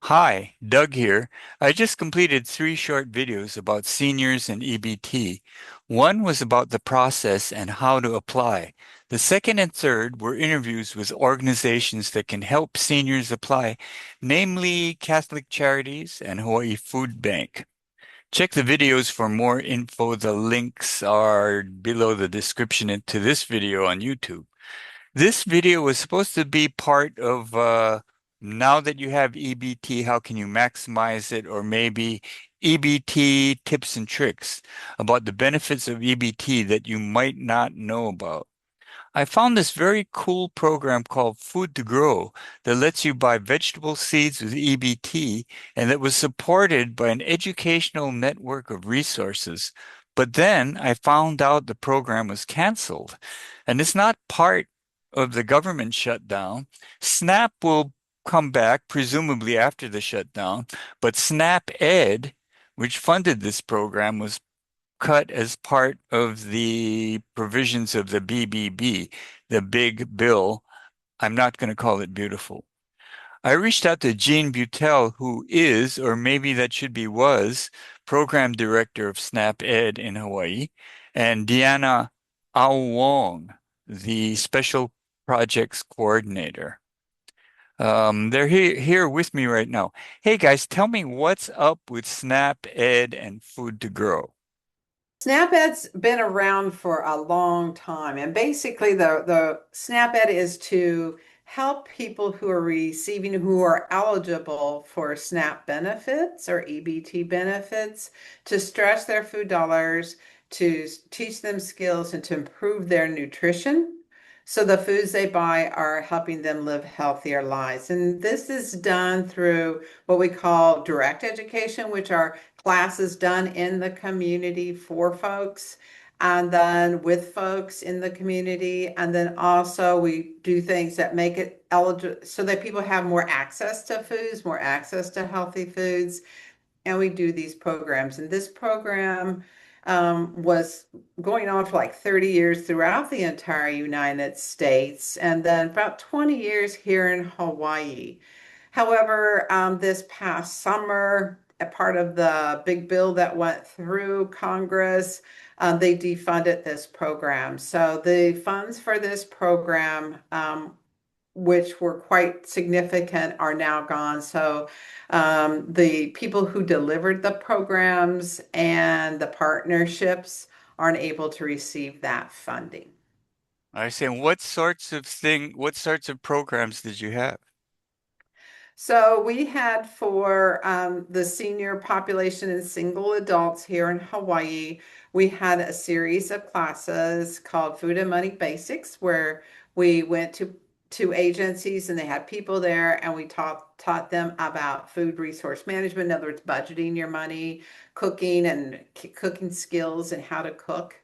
Hi, Doug here. I just completed three short videos about seniors and EBT. One was about the process and how to apply. The second and third were interviews with organizations that can help seniors apply, namely Catholic Charities and Hawaii Food Bank. Check the videos for more info. The links are below the description to this video on YouTube. This video was supposed to be part of now that you have EBT, how can you maximize it? Or maybe EBT tips and tricks about the benefits of EBT that you might not know about. I found this very cool program called Food to Grow that lets you buy vegetable seeds with EBT and that was supported by an educational network of resources. But then I found out the program was canceled, and it's not part of the government shutdown. SNAP will come back, presumably after the shutdown, but SNAP Ed, which funded this program, was cut as part of the provisions of the BBB, the big bill. I'm not going to call it beautiful. I reached out to Jean Butel, who is, or maybe that should be was, program director of SNAP Ed in Hawaii, and Deanna Au-Wong, the special projects coordinator. They're here with me right now. Hey guys, tell me what's up with SNAP Ed and Food to Grow. SNAP-Ed's been around for a long time, and basically the SNAP-Ed is to help people who are eligible for SNAP benefits or EBT benefits to stretch their food dollars, to teach them skills, and to improve their nutrition. So the foods they buy are helping them live healthier lives. And this is done through what we call direct education, which are classes done in the community for folks and then with folks in the community. And then also we do things that make it eligible so that people have more access to foods, more access to healthy foods. And we do these programs. And this program was going on for like 30 years throughout the entire United States, and then about 20 years here in Hawaii. However, this past summer, a part of the big bill that went through Congress, they defunded this program. So the funds for this program, which were quite significant, are now gone. So the people who delivered the programs and the partnerships aren't able to receive that funding. I say, what sorts of programs did you have? So we had for the senior population and single adults here in Hawaii, we had a series of classes called Food and Money Basics, where we went to agencies and they had people there, and we taught them about food resource management, in other words, budgeting your money, cooking and cooking skills and how to cook.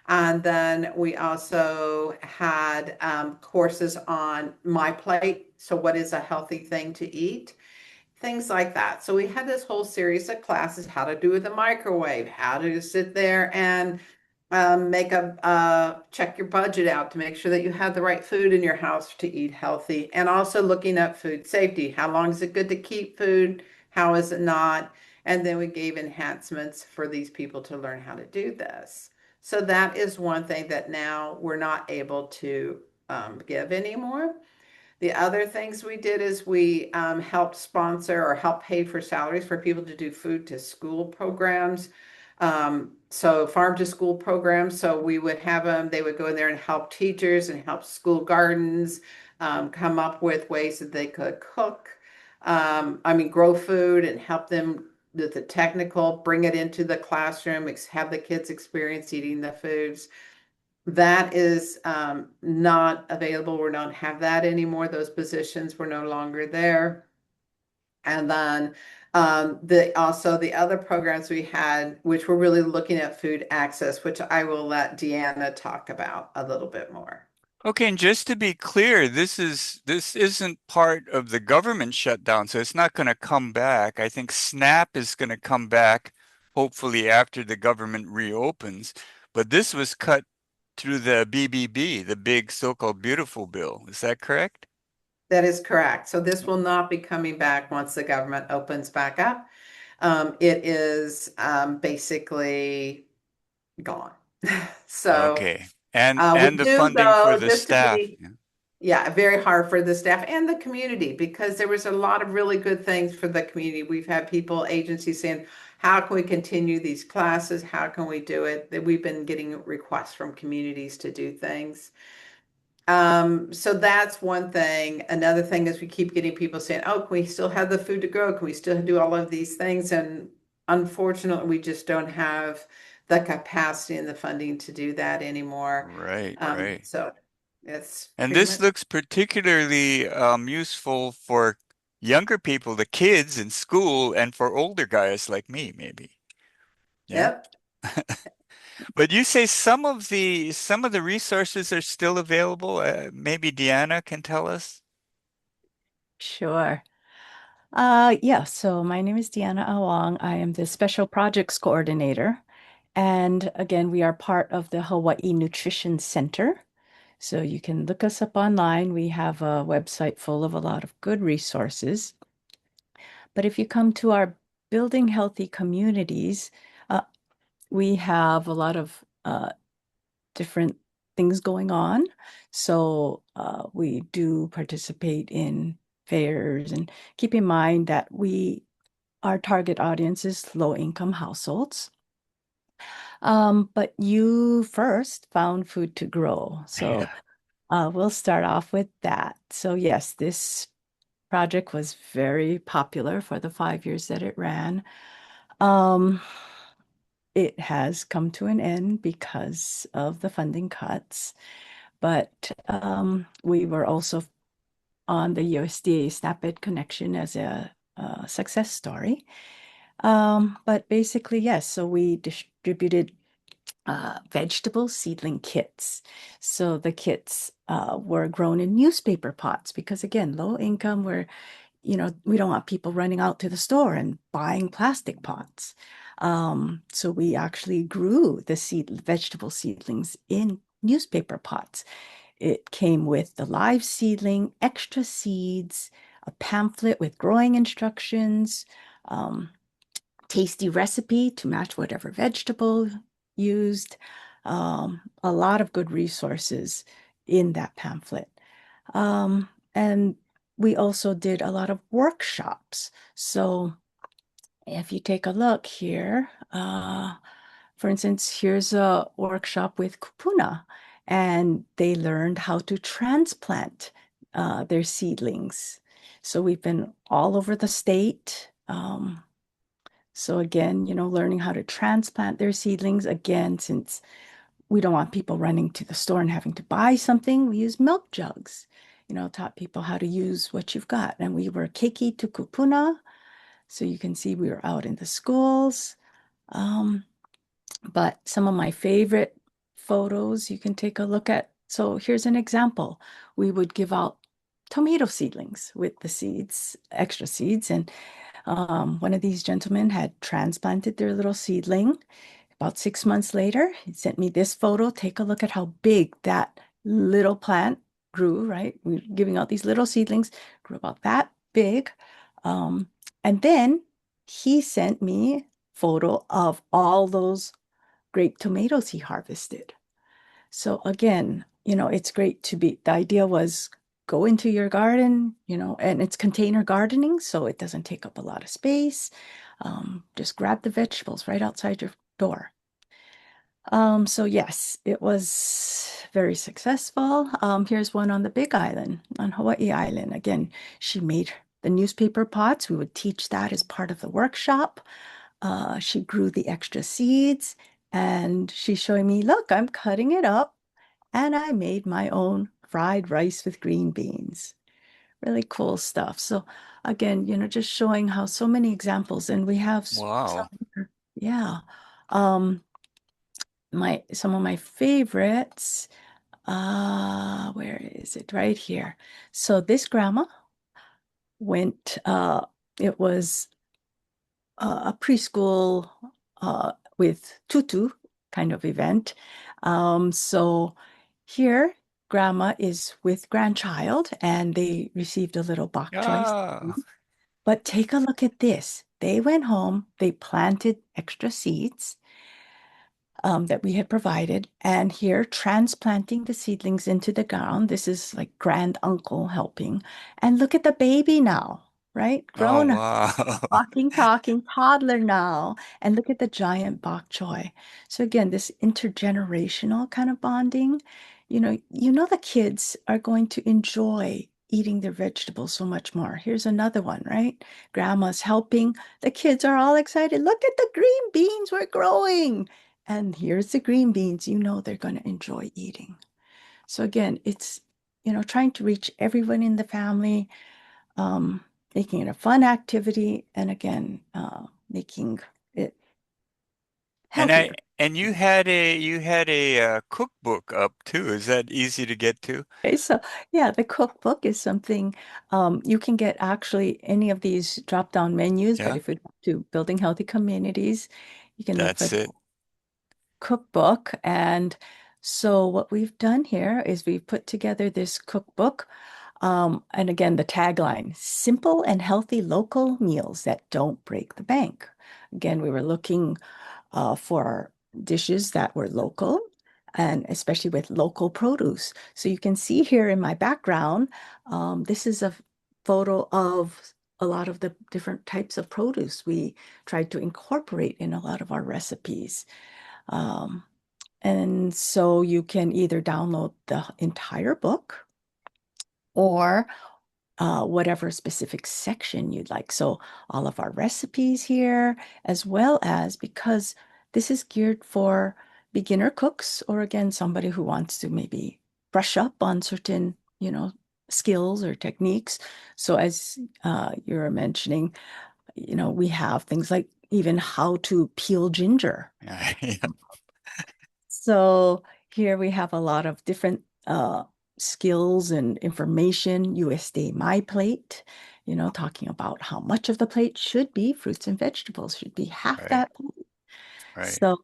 And then we also had courses on My Plate. So, what is a healthy thing to eat? Things like that. So, we had this whole series of classes: how to do with a microwave, how to sit there and check your budget out to make sure that you have the right food in your house to eat healthy, and also looking at food safety. How long is it good to keep food? How is it not? And then we gave enhancements for these people to learn how to do this. So that is one thing that now we're not able to give anymore. The other things we did is we helped sponsor or help pay for salaries for people to do food to school programs. So farm to school programs. So we would have them, they would go in there and help teachers and help school gardens come up with ways that they could cook. Grow food and help them with the technical, bring it into the classroom, have the kids experience eating the foods. That is not available. We don't have that anymore. Those positions were no longer there. And then the other programs we had, which were really looking at food access, which I will let Deanna talk about a little bit more. Okay, and just to be clear, this isn't part of the government shutdown, so it's not going to come back. I think SNAP is going to come back hopefully after the government reopens, but this was cut through the BBB, the big so-called beautiful bill. Is that correct? That is correct. So this will not be coming back once the government opens back up. It is basically gone. So Okay. we And the do funding for though, the just to staff. be, Yeah. yeah, very hard for the staff and the community because there was a lot of really good things for the community. We've had people, agencies saying, how can we continue these classes? How can we do it? That we've been getting requests from communities to do things. So that's one thing. Another thing is we keep getting people saying, oh, can we still have the food to go? Can we still do all of these things? And unfortunately, we just don't have the capacity and the funding to do that anymore. Right, right. So it's And pretty this much, looks particularly useful for younger people, the kids in school, and for older guys like me, maybe. Yeah. yep. But you say some of the resources are still available. Maybe Deanna can tell us. Sure. Yeah, so my name is Deanna Au-Wong. I am the Special Projects Coordinator. And again, we are part of the Hawaii Nutrition Center. So you can look us up online. We have a website full of a lot of good resources. But if you come to our Building Healthy Communities, uh, we have a lot of different things going on. So we do participate in fairs and keep in mind that our target audience is low-income households. But you first found food to grow. So Yeah. we'll start off with that. So yes, this project was very popular for the 5 years that it ran. Um, it has come to an end because of the funding cuts, but we were also on the USDA SNAP-Ed connection as a success story. But basically, yes, so we distributed vegetable seedling kits. So the kits were grown in newspaper pots because, again, low income, we don't want people running out to the store and buying plastic pots. So we actually grew the vegetable seedlings in newspaper pots. It came with the live seedling, extra seeds, a pamphlet with growing instructions, um, tasty recipe to match whatever vegetable used, a lot of good resources in that pamphlet. And we also did a lot of workshops. So if you take a look here, for instance, here's a workshop with kupuna, and they learned how to transplant their seedlings. So we've been all over the state. So again, learning how to transplant their seedlings. Again, since we don't want people running to the store and having to buy something, we use milk jugs. Taught people how to use what you've got. And we were keiki to kupuna. So you can see we were out in the schools. Um, but some of my favorite photos you can take a look at. So here's an example. We would give out tomato seedlings with the seeds, extra seeds. And one of these gentlemen had transplanted their little seedling. About 6 months later, he sent me this photo. Take a look at how big that little plant grew, right? We're giving out these little seedlings, grew about that big. And then he sent me photo of all those great tomatoes he harvested. So again, it's great the idea was go into your garden, and it's container gardening, so it doesn't take up a lot of space. Just grab the vegetables right outside your door. So yes, it was very successful. Here's one on the Big Island, on Hawaii Island. Again, she made the newspaper pots. We would teach that as part of the workshop. She grew the extra seeds, and she's showing me, look, I'm cutting it up, and I made my own fried rice with green beans. Really cool stuff. So again, just showing how so many examples, and we have some, Wow. yeah. Um, some of my favorites. Where is it? Right here. So this grandma went, it was a preschool with tutu kind of event. So here, grandma is with grandchild and they received a little bok choice. Ah, But take a look at this. They went home, they planted extra seeds that we had provided, and here transplanting the seedlings into the ground. This is like grand uncle helping. And look at the baby now, right? oh, Grown up, wow. walking, talking, toddler now. And look at the giant bok choy. So again, this intergenerational kind of bonding, you know the kids are going to enjoy eating their vegetables so much more. Here's another one, right? Grandma's helping. The kids are all excited. Look at the green beans we're growing. And here's the green beans, they're going to enjoy eating. So again, it's, trying to reach everyone in the family, um, making it a fun activity, and again, making it And healthier. you had a cookbook up too. Is that easy to get to? Okay, so yeah, the cookbook is something you can get actually any of these drop-down menus, but Yeah, if we go to building healthy communities, you can look for that's the it. cookbook. And so what we've done here is we've put together this cookbook. And again, the tagline, simple and healthy local meals that don't break the bank. Again, we were looking for dishes that were local and especially with local produce. So you can see here in my background, this is a photo of a lot of the different types of produce we tried to incorporate in a lot of our recipes. Um, and so you can either download the entire book or whatever specific section you'd like. So all of our recipes here, as well as because this is geared for beginner cooks, or again, somebody who wants to maybe brush up on certain, skills or techniques. So as you're mentioning, we have things like even how to peel ginger. Yeah. So here we have a lot of different skills and information. USDA My Plate, talking about how much of the plate should be fruits and vegetables, should be half Right, that plate. right. So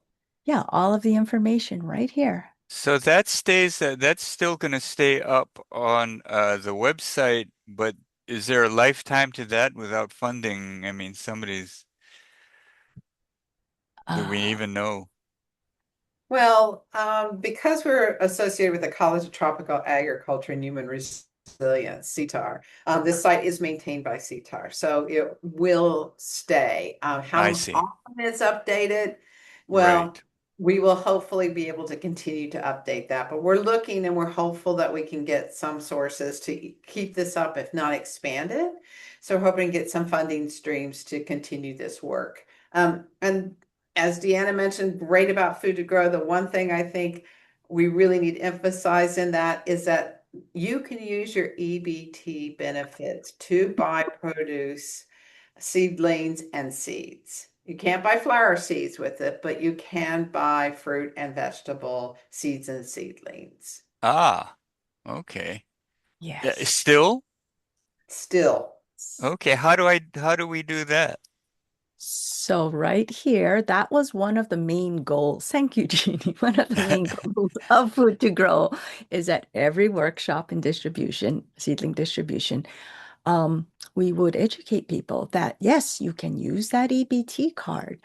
yeah, all of the information right here. So that's still going to stay up on the website, but is there a lifetime to that without funding? I mean, do we Uh, even know? Well, because we're associated with the College of Tropical Agriculture and Human Resilience, CTAR, this site is maintained by CTAR, so it will stay. I How see. often it's updated? Well, Right. we will hopefully be able to continue to update that, but we're looking and we're hopeful that we can get some sources to keep this up, if not expand it. So we're hoping to get some funding streams to continue this work. And as Deanna mentioned, great about Food to Grow. The one thing I think we really need to emphasize in that is that you can use your EBT benefits to buy produce, seedlings, and seeds. You can't buy flower seeds with it, but you can buy fruit and vegetable seeds and seedlings. Ah, okay. yes. Still? Still. Okay. How do we do that? So right here, that was one of the main goals. Thank you, Jeannie. One of the main goals of Food to Grow is that every workshop in distribution, seedling distribution, um, we would educate people that yes, you can use that EBT card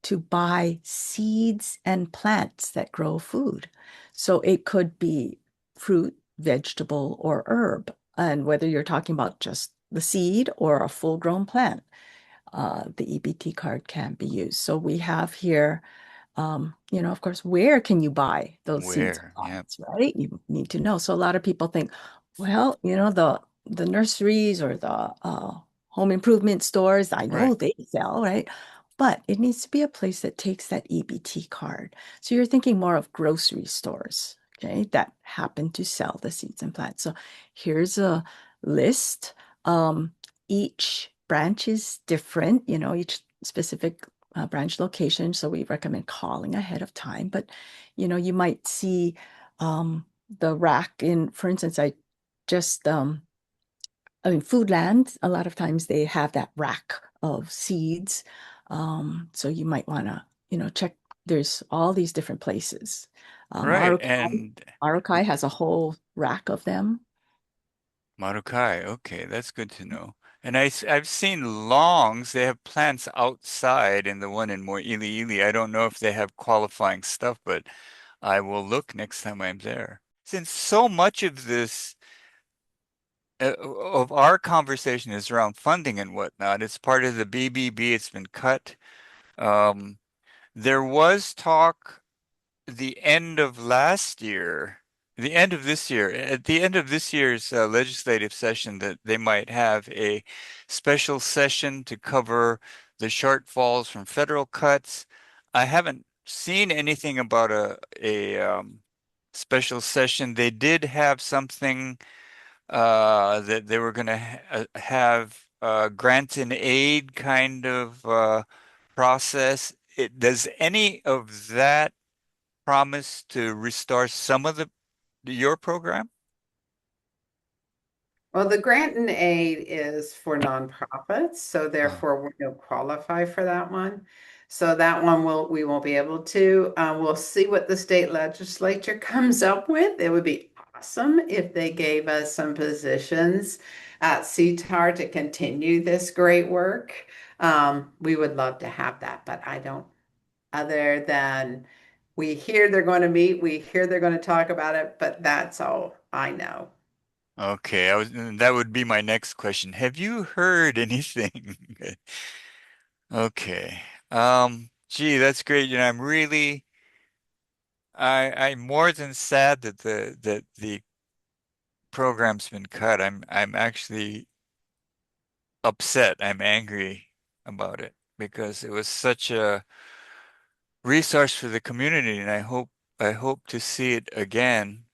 to buy seeds and plants that grow food. So it could be fruit, vegetable, or herb. And whether you're talking about just the seed or a full-grown plant, the EBT card can be used. So we have here, of course, where can you buy those seeds and Where? Yeah. plants, right? You need to know. So a lot of people think, well, the nurseries or the home improvement stores, I Right. know they sell, right? But it needs to be a place that takes that EBT card. So you're thinking more of grocery stores, okay, that happen to sell the seeds and plants. So here's a list. Um, each branch is different, each specific branch location. So we recommend calling ahead of time. But, you might see the rack in, for instance, just, I mean, Foodland, a lot of times they have that rack of seeds. So you might want to, check there's all these different places. Right. And Marukai has a whole rack of them. Marukai, okay, that's good to know. And I've seen longs, they have plants outside in the one in Mo'iliili. I don't know if they have qualifying stuff, but I will look next time I'm there. Since so much of this, of our conversation is around funding and whatnot, it's part of the BBB, it's been cut. Um, there was talk the end of last year, the end of this year, at the end of this year's legislative session, that they might have a special session to cover the shortfalls from federal cuts. I haven't seen anything about a special session. They did have something that they were going to have grant and aid kind of process. Does any of that promise to restore some of the your program? Well, the grant and aid is for nonprofits, so Oh, therefore we don't qualify for that one. So that one we won't be able to. We'll see what the state legislature comes up with. It would be awesome if they gave us some positions at CTAR to continue this great work. We would love to have that, but I don't, other than we hear they're going to meet, we hear they're going to talk about it, but that's all I know. okay. That would be my next question. Have you heard anything? Okay. Gee, that's great. I'm really I'm more than sad that the program's been cut. I'm actually upset. I'm angry about it because it was such a resource for the community, and I hope to see it again.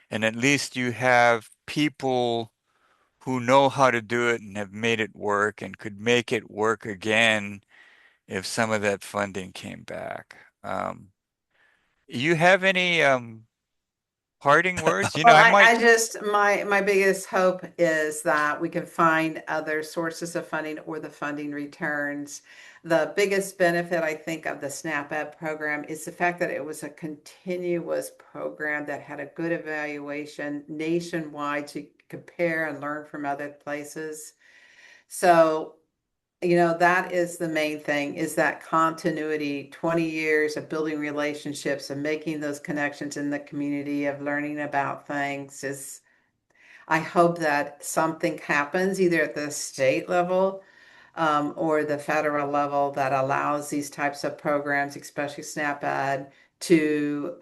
And at least you have people who know how to do it and have made it work and could make it work again if some of that funding came back. You have any parting words? Well, I I might. just my biggest hope is that we can find other sources of funding or the funding returns. The biggest benefit I think of the SNAP Ed program is the fact that it was a continuous program that had a good evaluation nationwide to compare and learn from other places. So that is the main thing is that continuity, 20 years of building relationships and making those connections in the community of learning about things is, I hope that something happens either at the state level or the federal level that allows these types of programs, especially SNAP Ed, to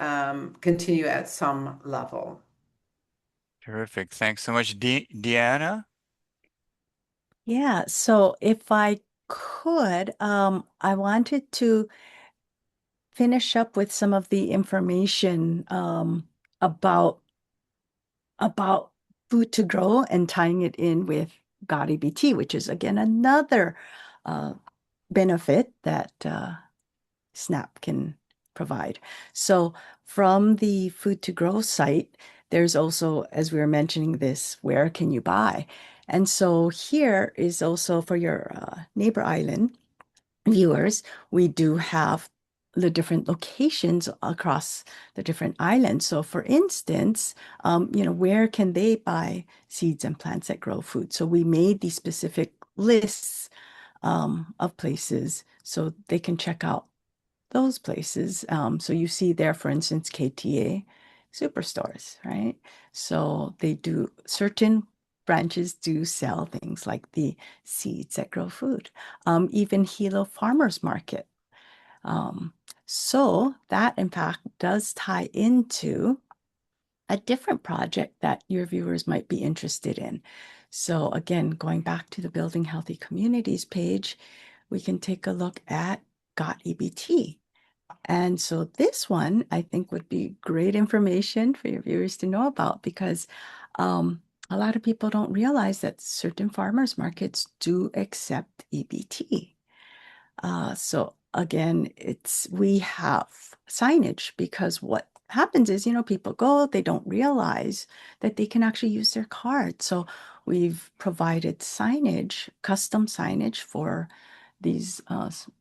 continue at some level. Terrific. Thanks so much, Deanna. Yeah, so if I could, I wanted to finish up with some of the information about about food to grow and tying it in with God EBT, which is again another uh, benefit that SNAP can provide. So from the Food to Grow site, there's also, as we were mentioning this, where can you buy? And so here is also for your neighbor island viewers, we do have the different locations across the different islands. So for instance, where can they buy seeds and plants that grow food? So we made these specific lists of places so they can check out those places. So you see there, for instance, KTA superstores, right? So they do certain branches do sell things like the seeds that grow food. Even Hilo Farmers Market. Um, so that in fact does tie into a different project that your viewers might be interested in. So again, going back to the Building Healthy Communities page, we can take a look at Got EBT. And so this one I think would be great information for your viewers to know about because a lot of people don't realize that certain farmers markets do accept EBT. So again, we have signage because what happens is, people go, they don't realize that they can actually use their card. So we've provided signage, custom signage for these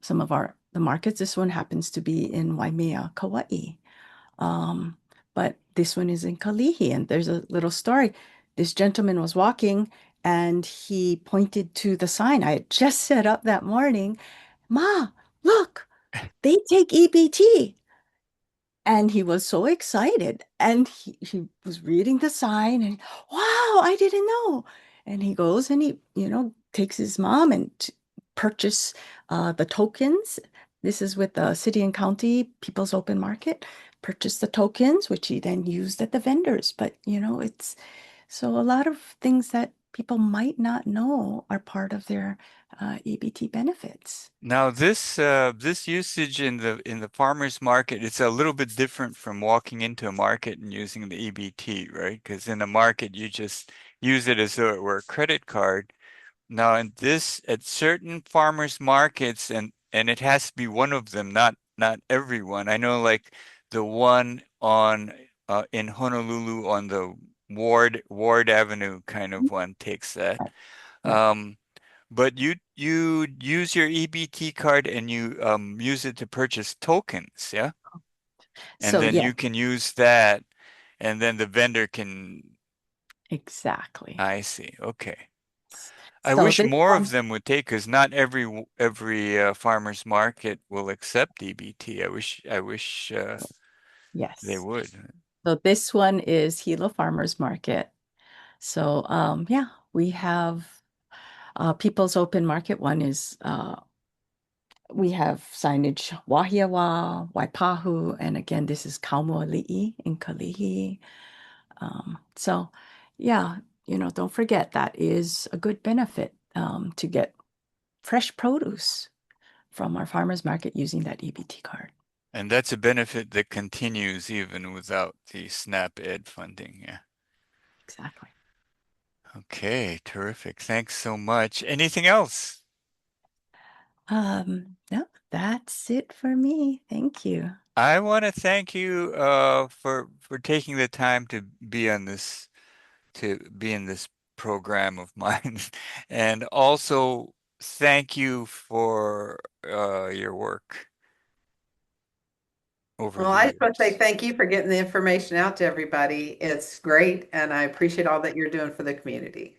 some of our the markets. This one happens to be in Waimea, Kauai. Um, but this one is in Kalihi, and there's a little story. This gentleman was walking and he pointed to the sign I had just set up that morning. Ma, look, they take EBT. And he was so excited. And he was reading the sign and, wow, I didn't know. And he goes and he takes his mom and purchase the tokens. This is with the city and county People's Open Market. Purchase the tokens, which he then used at the vendors. But it's so a lot of things that people might not know are part of their EBT benefits. Now this usage in the farmers market, it's a little bit different from walking into a market and using the EBT, right? Because in a market you just use it as though it were a credit card. Now in this at certain farmers markets and it has to be one of them, not everyone. I know like the one on in Honolulu on the Ward Avenue kind of one takes that. Right. Um, but you use your EBT card and you use it to purchase tokens, yeah? And So then yeah, you can use that and then the vendor can exactly. I see. Okay. I So wish this more of one, them would take because not every farmers market will accept EBT. I wish they yes. would. So this one is Gila Farmers Market. So yeah, we have People's Open Market. One is we have signage Wahiawa, Waipahu, and again, this is Kaumoali'i in Kalihi. So yeah, don't forget that is a good benefit to get fresh produce from our farmers market using that EBT card. And that's a benefit that continues even without the SNAP Ed funding. Yeah. Exactly. Okay, terrific. Thanks so much. Anything else? No, that's it for me. Thank you. I want to thank you for taking the time to be in this program of mine, and also thank you for your work over Well, the I just want to say years. thank you for getting the information out to everybody. It's great, and I appreciate all that you're doing for the community.